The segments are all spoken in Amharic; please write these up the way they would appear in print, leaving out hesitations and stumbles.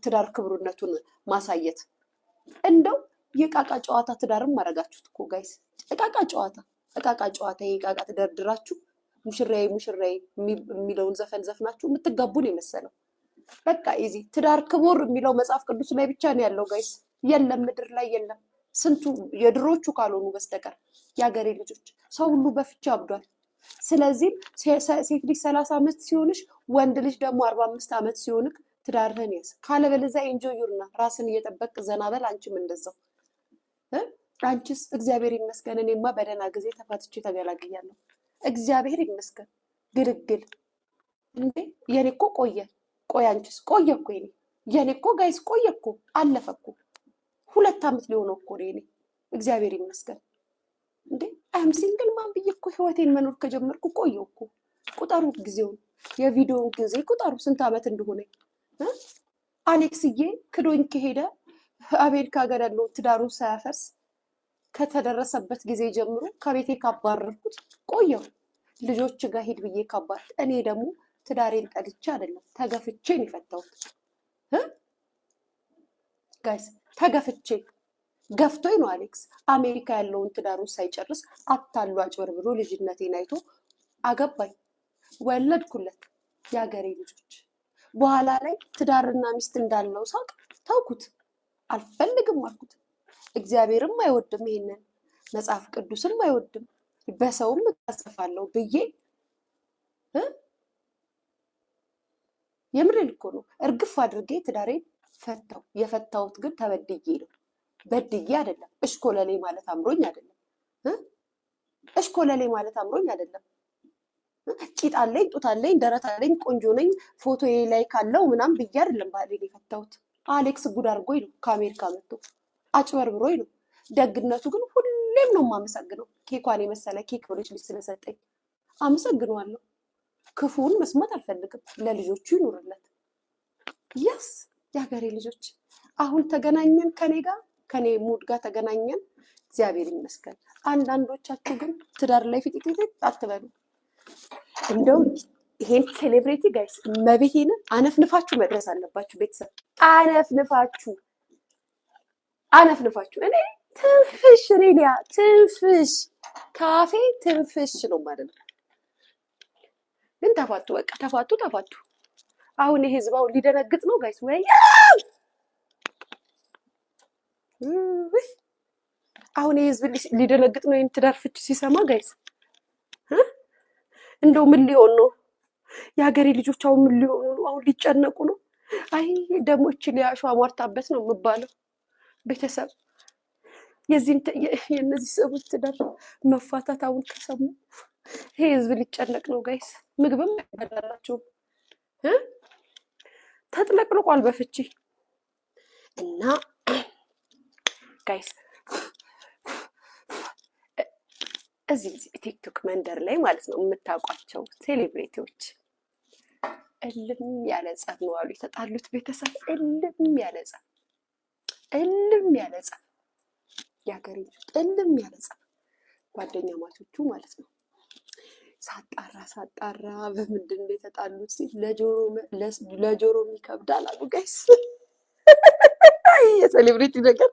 ትዳር ክብሩነቱን ማሳየት እንደው የቃቃ ጨዋታ ትዳርም ማረጋችሁት እኮ ጋይስ እቃቃ ጨዋታ የቃቃ ተደርድራችሁ ሙሽራዬ የሚለውን ዘፈን ዘፍናችሁ የምትጋቡን የመሰለው በቃ ኢዚ ትዳር ክቡር የሚለው መጽሐፍ ቅዱስ ላይ ብቻ ነው ያለው ጋይስ የለም ምድር ላይ የለም ስንቱ የድሮቹ ካልሆኑ በስተቀር ያገሬ ልጆች ሰው ሁሉ በፍቻ አብዷል ስለዚህ ሴት ልጅ 30 ዓመት ሲሆንሽ ወንድ ልጅ ደግሞ 45 ዓመት ሲሆንክ ትዳርህን ያዝ ካለበለዚያ ኢንጆይ ዩርና ራስን እየጠበቅ ዘናበል አንቺም እንደዛው አንቺስ እግዚአብሔር ይመስገን እኔማ በደና ጊዜ ተፋትቼ ተገላግያለሁ እግዚአብሔር ይመስገን ግልግል እንዴ የኔ እኮ ቆይ አንቺስ ቆየ እኮ የኔ እኮ ጋይስ ቆየ እኮ አለፈ እኮ 2 ዓመት ሊሆነው እኮ ነው እግዚአብሔር ይመስገን እንዴ አም ሲንግል ማን ብዬ እኮ ህይወቴን መኖር ከጀመርኩ ቆየው እኮ ቁጠሩ ጊዜው የቪዲዮ ጊዜ ቁጠሩ ስንት ዓመት እንደሆነ አሌክስዬ ክዶኝ ከሄደ አሜሪካ ሀገር ያለው ትዳሩን ሳያፈርስ ከተደረሰበት ጊዜ ጀምሮ ከቤቴ ካባረርኩት ቆየው ልጆች ጋር ሄድ ብዬ ካባር እኔ ደግሞ ትዳሬን ጠልቼ አይደለም ተገፍቼ ነው የፈታሁት ጋይስ ተገፍቼ ገፍቶኝ ነው አሌክስ አሜሪካ ያለውን ትዳሩን ሳይጨርስ አታሉ አጭበርብሮ ልጅነቴን አይቶ አገባኝ ወለድኩለት ያገሬ ልጆች በኋላ ላይ ትዳርና ሚስት እንዳለው ሳቅ ታውኩት አልፈልግም አልኩት እግዚአብሔርም አይወድም ይሄንን መጽሐፍ ቅዱስም አይወድም በሰውም ተጽፋለሁ ብዬ የምሬን እኮ ነው እርግፍ አድርጌ ትዳሬን ፈታው የፈታውት ግን ተበድዬ ነው በድዬ አይደለም እሽኮለሌ ማለት አምሮኝ አይደለም ቂጣለኝ ጡታለኝ ደረታለኝ ቆንጆ ነኝ ፎቶዬ ላይ ካለው ምናም ብዬ አይደለም ባሌን የፈታውት አሌክስ ጉድ አድርጎኝ ነው ከአሜሪካ መጥቶ አጭበርብሮኝ ነው ደግነቱ ግን ሁሌም ነው የማመሰግነው ኬኳን የመሰለ ኬክ ብሎች ልጅ ስለሰጠኝ አመሰግነዋለሁ ክፉን መስማት አልፈልግም ለልጆቹ ይኑርለት ያስ ያገሬ ልጆች አሁን ተገናኘን ከኔ ሙድ ጋር ተገናኘን እግዚአብሔር ይመስገን አንዳንዶቻችሁ ግን ትዳር ላይ ፊት አትበሉ እንደው ይሄን ሴሌብሪቲ ጋይስ መብሄን አነፍንፋችሁ መድረስ አለባችሁ ቤተሰብ አነፍንፋችሁ እኔ ትንፍሽ ካፌ ትንፍሽ ነው ማለት ነው ግን ተፋቱ በቃ ተፋቱ አሁን የህዝባው ሊደነግጥ ነው ጋይስ ወይ አሁን የህዝብ ሊደነግጥ ነው ትዳር ፍቺ ሲሰማ ጋይስ እንደው ምን ሊሆን ነው ያገሬ ልጆች አሁን ምን ሊሆኑ ነው አሁን ሊጨነቁ ነው አይ ደሞ እቺ ሊያሹ አሟርታበት ነው የምባለው ቤተሰብ የነዚህ ሰዎች ትዳር መፋታት አሁን ከሰሙ ህዝብ ሊጨነቅ ነው ጋይስ ምግብም አይበላላችሁ ተጥለቅልቋል በፍቺ እና ጋይስ እዚህ ቲክቶክ መንደር ላይ ማለት ነው የምታውቋቸው ሴሌብሪቲዎች እልም ያለ ጸብ ነው አሉ የተጣሉት ቤተሰብ እልም ያለ ጸብ ያገሬ እልም ያለ ጸብ ጓደኛ ማቾቹ ማለት ነው ሳጣራ በምንድን ነው የተጣሉት ለጆሮ ይከብዳል አሉ ጋይስ የሴሌብሪቲ ነገር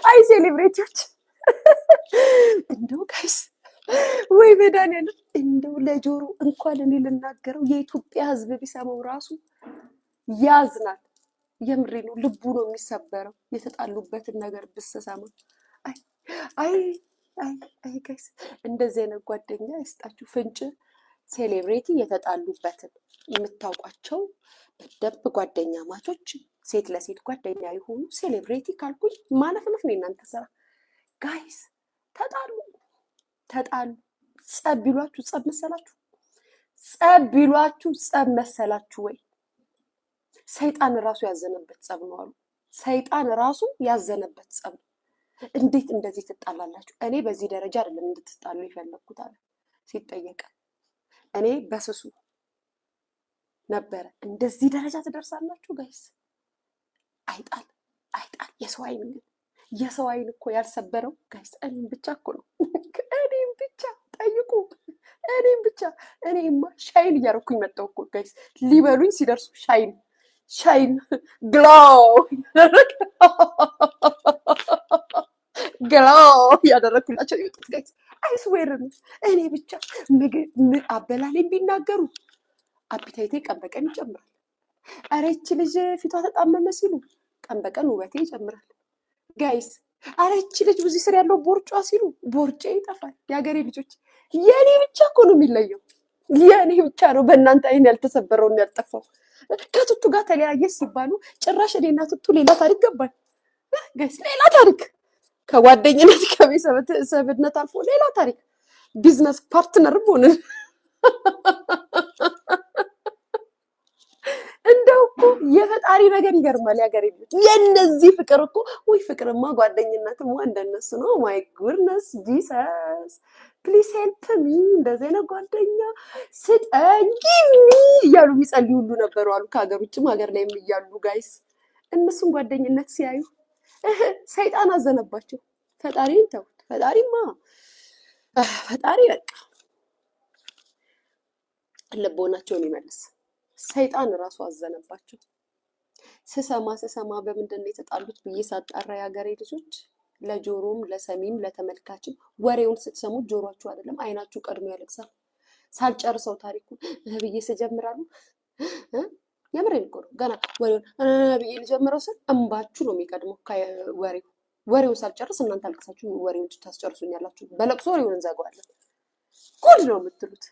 አይ ሴሌብሪቲዎች እንደው ጋይስ ወይ መድኃኒዓለም እንደው ለጆሮ እንኳን እኔ ልናገረው የኢትዮጵያ ህዝብ ቢሰማው ራሱ ያዝናል የምሬ ነው ልቡ ነው የሚሰበረው የተጣሉበትን ነገር ብትሰማ አይ ጋይስ እንደዚህ አይነት ጓደኛ ይስጣችሁ ፍንጭ ሴሌብሪቲ የተጣሉበትን የምታውቋቸው በደንብ ጓደኛ ማቾች ሴት ለሴት ጓደኛ የሆኑ ሴሌብሪቲ ካልኩኝ ማለፍነፍ ነው እናንተ ስራ ጋይስ ተጣሉ ጸብ ቢሏችሁ ጸብ መሰላችሁ ወይ ሰይጣን ራሱ ያዘነበት ጸብ ነው አሉ ሰይጣን ራሱ ያዘነበት ጸብ እንዴት እንደዚህ ትጣላላችሁ እኔ በዚህ ደረጃ አይደለም እንድትጣሉ ይፈልኩት አለ ሲጠየቅ እኔ በስሱ ነበር እንደዚህ ደረጃ ትደርሳላችሁ ጋይስ አይጣል የሰው አይን እኮ ያልሰበረው ጋይስ እኔም ብቻ እኮ ነው እኔም ብቻ ጠይቁ እኔማ ሻይን እያረኩኝ መጣሁ እኮ ጋይስ ሊበሉኝ ሲደርሱ ሻይን ሻይን ግሎ ግሎ ያደረኩላቸው ይወጡት ጋይስ አይስዌርን እኔ ብቻ አበላሌን ቢናገሩ አፒታይቴ ቀን በቀን ይጨምራል። ኧረ ይቺ ልጅ ፊቷ ተጣመመ ሲሉ ቀን በቀን ውበቴ ይጨምራል ጋይስ። ኧረ ይቺ ልጅ ብዙ ስር ያለው ቦርጯ ሲሉ ቦርጬ ይጠፋል። የሀገሬ ልጆች የኔ ብቻ እኮ ነው የሚለየው። የኔ ብቻ ነው በእናንተ አይን ያልተሰበረውን ያልጠፋው። ከቱቱ ጋር ተለያየች ሲባሉ ጭራሽ እኔና ቱቱ ሌላ ታሪክ ገባል ጋይስ፣ ሌላ ታሪክ ከጓደኝነት ከቤተሰብነት አልፎ ሌላ ታሪክ ቢዝነስ ፓርትነር ሆንን። እንደው እኮ የፈጣሪ ነገር ይገርማል። ያገሬ የነዚህ ፍቅር እኮ ወይ ፍቅርማ ጓደኝነትማ እንደነሱ ነው። ማይ ጉድነስ ጂሰስ ፕሊስ ሄልፕ ሚ እንደዚህ አይነት ጓደኛ ስጠኝ እያሉ የሚጸልዩ ሁሉ ነበሩ አሉ። ከሀገር ውጭም ሀገር ላይም እያሉ ጋይስ እነሱን ጓደኝነት ሲያዩ ሰይጣን አዘነባቸው። ፈጣሪን ተውት። ፈጣሪ በቃ ልቦናቸውን ይመልስ። ሰይጣን እራሱ አዘነባቸው። ስሰማ በምንድን ነው የተጣሉት ብዬ ሳጣራ የሀገሬ ልጆች ለጆሮም ለሰሚም ለተመልካችም ወሬውን ስትሰሙት ጆሮአችሁ አይደለም አይናችሁ ቀድሞ ያለቅሳል። ሳልጨርሰው ታሪኩን ብዬ ስጀምራሉ የምሬን እኮ ነው። ገና ወሬውን ብዬ ልጀምረው ስል እንባችሁ ነው የሚቀድመው ወሬውን ሳልጨርስ እናንተ አልቅሳችሁ ወሬውን ታስጨርሱኛላችሁ። በለቅሶ ወሬውን እንዘጋዋለን። ጉድ ነው የምትሉት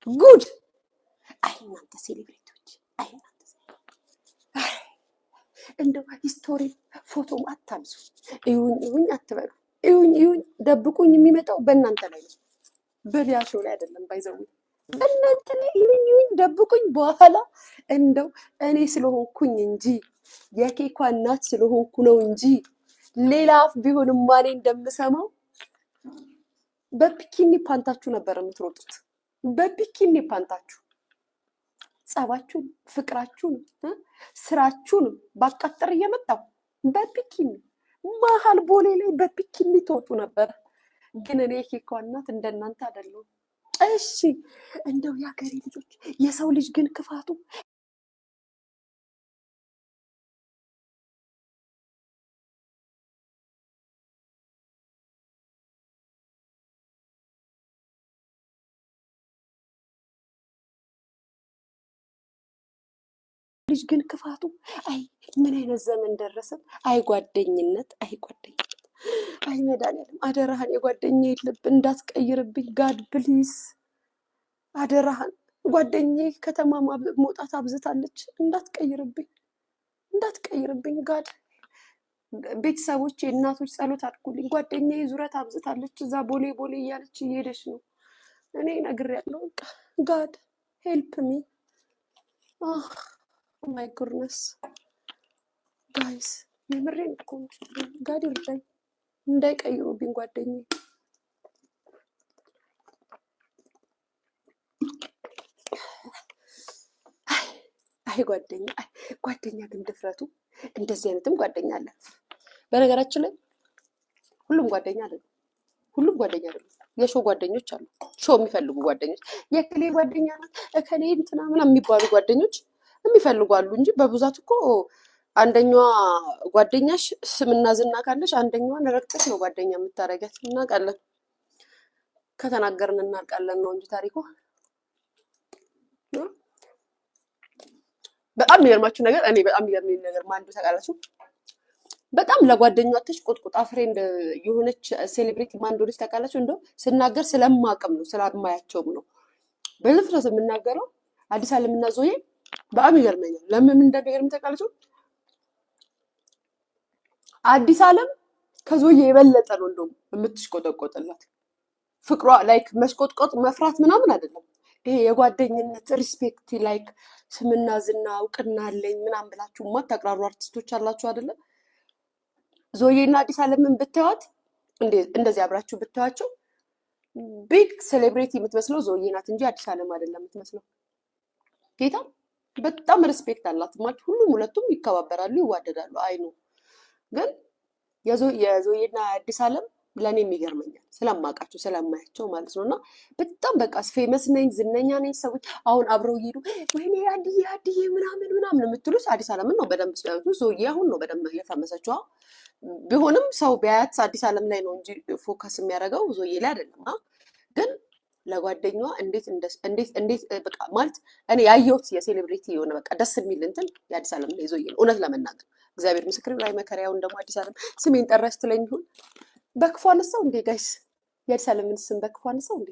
ጉድ። አይ እናንተ ሴሌብሬቶች፣ አይ እናንተ እንደው ሂስቶሪ ፎቶም አታብዙ። እዩኝ አትበሉ። እዩኝ ደብቁኝ። የሚመጣው በእናንተ ላይ ነው፣ በሊያሾው ላይ አይደለም። ባይዘው እናንተ ላይ እዩኝ ደብቁኝ። በኋላ እንደው እኔ ስለሆንኩኝ እንጂ የኬኳ እናት ስለሆንኩ ነው እንጂ ሌላ አፍ ቢሆንም ማኔ እንደምሰማው በፒኪኒ ፓንታችሁ ነበር የምትሮጡት። በፒኪኒ ፓንታችሁ ጸባችሁን፣ ፍቅራችሁን፣ ስራችሁን ባቃጠር እየመጣው በፒኪኒ መሀል ቦሌ ላይ በፒኪኒ ትወጡ ነበር። ግን እኔ ኬኳ እናት እንደናንተ አይደለሁም። እሺ እንደው የሀገሬ ልጆች የሰው ልጅ ግን ክፋቱ ልጅ ግን ክፋቱ አይ ምን አይነት ዘመን ደረሰን። አይ ጓደኝነት፣ አይ መድኃኒዓለም አደራህን የጓደኛዬ ልብ እንዳትቀይርብኝ ጋድ ፕሊዝ አደራህን። ጓደኛዬ ከተማ መውጣት አብዝታለች፣ እንዳትቀይርብኝ ጋድ። ቤተሰቦቼ እናቶች ጸሎት አድርጉልኝ። ጓደኛዬ ዙረት አብዝታለች፣ እዛ ቦሌ እያለች እየሄደች ነው። እኔ ነግሬያለሁ። ጋድ ሄልፕ ሚ ማይ ጉድነስ ጋይስ የምሬን እኮ ጋድ ይርዳኝ፣ እንዳይቀይሩብኝ ጓደኛዬ። አይ ጓደኛ ግን ድፍረቱ። እንደዚህ አይነትም ጓደኛ አለ። በነገራችን ላይ ሁሉም ጓደኛ አይደለም። የሾው ጓደኞች አሉ። ሾው የሚፈልጉ ጓደኞች፣ የክሌ ጓደኛ ናት እከሌ እንትና ምናምን የሚባሉ ጓደኞች የሚፈልጉ አሉ እንጂ በብዛት እኮ አንደኛዋ ጓደኛሽ ስምና ዝና ካለሽ አንደኛዋን ረግጠሽ ነው ጓደኛ የምታረጋት። እናውቃለን፣ ከተናገርን እናውቃለን ነው እንጂ ታሪኩ። በጣም የሚገርማችሁ ነገር እኔ በጣም የሚገርመኝ ነገር ማንዱ ታውቃላችሁ? በጣም ለጓደኛዋች ቁጥቁጣ ፍሬንድ የሆነች ሴሌብሪቲ ማንዶ ልጅ ታውቃላችሁ? እንደው ስናገር ስለማቅም ነው ስለማያቸውም ነው በድፍረት የምናገረው። አዲስ አለምና ዞዬ በጣም ይገርመኛል። ለምን እንደሚገርም ታውቃላችሁ? አዲስ አለም ከዞዬ የበለጠ ነው እንደውም የምትሽቆጠቆጥላት። ፍቅሯ ላይክ መሽቆጥቆጥ መፍራት ምናምን አይደለም። ይሄ የጓደኝነት ሪስፔክት ላይክ ስምና ዝና እውቅና አለኝ ምናምን ብላችሁ ማታቅራሩ አርቲስቶች አላችሁ አይደለም? ዞዬና አዲስ አለምን ብታዩት እንደዚህ አብራችሁ ብታዩቸው ቢግ ሴሌብሪቲ የምትመስለው ዞዬ ናት እንጂ አዲስ አለም አይደለም የምትመስለው። ጌታ በጣም ሪስፔክት አላት ማለት ሁለቱም ይከባበራሉ፣ ይዋደዳሉ። አይኑ ግን የዞዬና አዲስ አለም ለእኔም ይገርመኛል ስለማውቃቸው ስለማያቸው ማለት ነው። እና በጣም በቃ ፌመስ ነኝ ዝነኛ ነኝ ሰዎች አሁን አብረው እየሄዱ ወይኔ አድዬ አድዬ ምናምን ምናምን የምትሉት አዲስ ዓለምን ነው በደንብ ሲያዩት። ዞዬ አሁን ነው በደንብ እየፈመሰችው ቢሆንም ሰው ቢያያት አዲስ ዓለም ላይ ነው እንጂ ፎከስ የሚያደርገው ዞዬ ላይ አይደለም። ግን ለጓደኛዋ እንዴት በቃ ማለት እኔ ያየሁት የሴሌብሪቲ የሆነ በቃ ደስ የሚል እንትን የአዲስ ዓለም ላይ ዞዬ ነው እውነት ለመናገር እግዚአብሔር ምስክር ላይ መከሪያውን ደግሞ አዲስ ዓለም ስሜን ጠራች ትለኝ ይሁን በክፉ አነሳው እንዴ ጋይስ? የአዲስ ዓለምን ስም በክፉ አነሳው እንዴ?